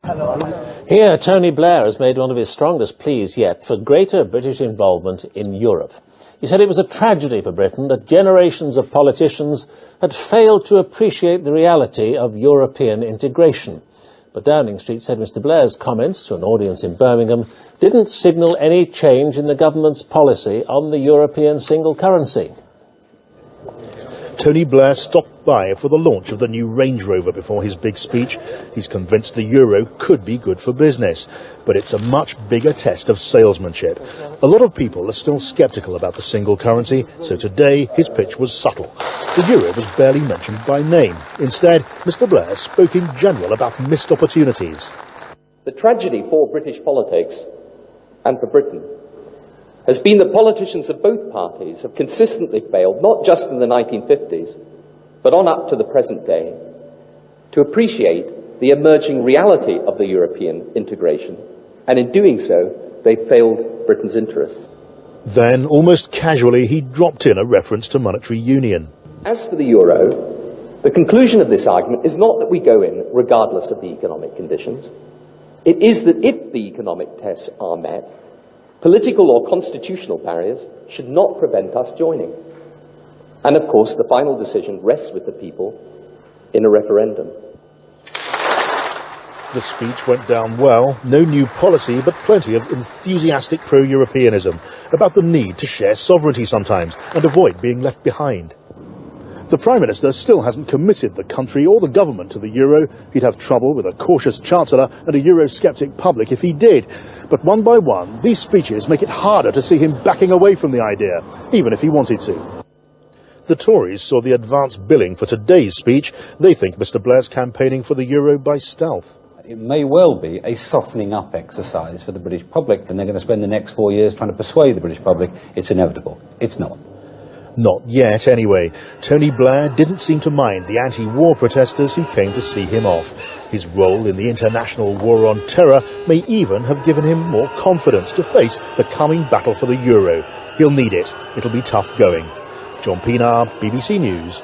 Here, Tony Blair has made one of his strongest pleas yet for greater British involvement in Europe. He said it was a tragedy for Britain that generations of politicians had failed to appreciate the reality of European integration. But Downing Street said Mr Blair's comments to an audience in Birmingham didn't signal any change in the government's policy on the European single currency. Tony Blair stopped by for the launch of the new Range Rover before his big speech. He's convinced the euro could be good for business, but it's a much bigger test of salesmanship. A lot of people are still sceptical about the single currency, so today his pitch was subtle. The euro was barely mentioned by name. Instead, Mr Blair spoke in general about missed opportunities. The tragedy for British politics and for Britain has been that politicians of both parties have consistently failed, not just in the 1950s, but on up to the present day, to appreciate the emerging reality of the European integration, and in doing so, they failed Britain's interests. Then, almost casually, he dropped in a reference to monetary union. As for the euro, the conclusion of this argument is not that we go in regardless of the economic conditions. It is that if the economic tests are met, political or constitutional barriers should not prevent us joining. And of course, the final decision rests with the people in a referendum. The speech went down well. No new policy, but plenty of enthusiastic pro-Europeanism about the need to share sovereignty sometimes and avoid being left behind. The Prime Minister still hasn't committed the country or the government to the euro. He'd have trouble with a cautious Chancellor and a Eurosceptic public if he did. But one by one, these speeches make it harder to see him backing away from the idea, even if he wanted to. The Tories saw the advance billing for today's speech. They think Mr Blair's campaigning for the euro by stealth. It may well be a softening up exercise for the British public, and they're going to spend the next 4 years trying to persuade the British public it's inevitable. It's not. Not yet, anyway. Tony Blair didn't seem to mind the anti-war protesters who came to see him off. His role in the international war on terror may even have given him more confidence to face the coming battle for the euro. He'll need it. It'll be tough going. John Pienaar, BBC News.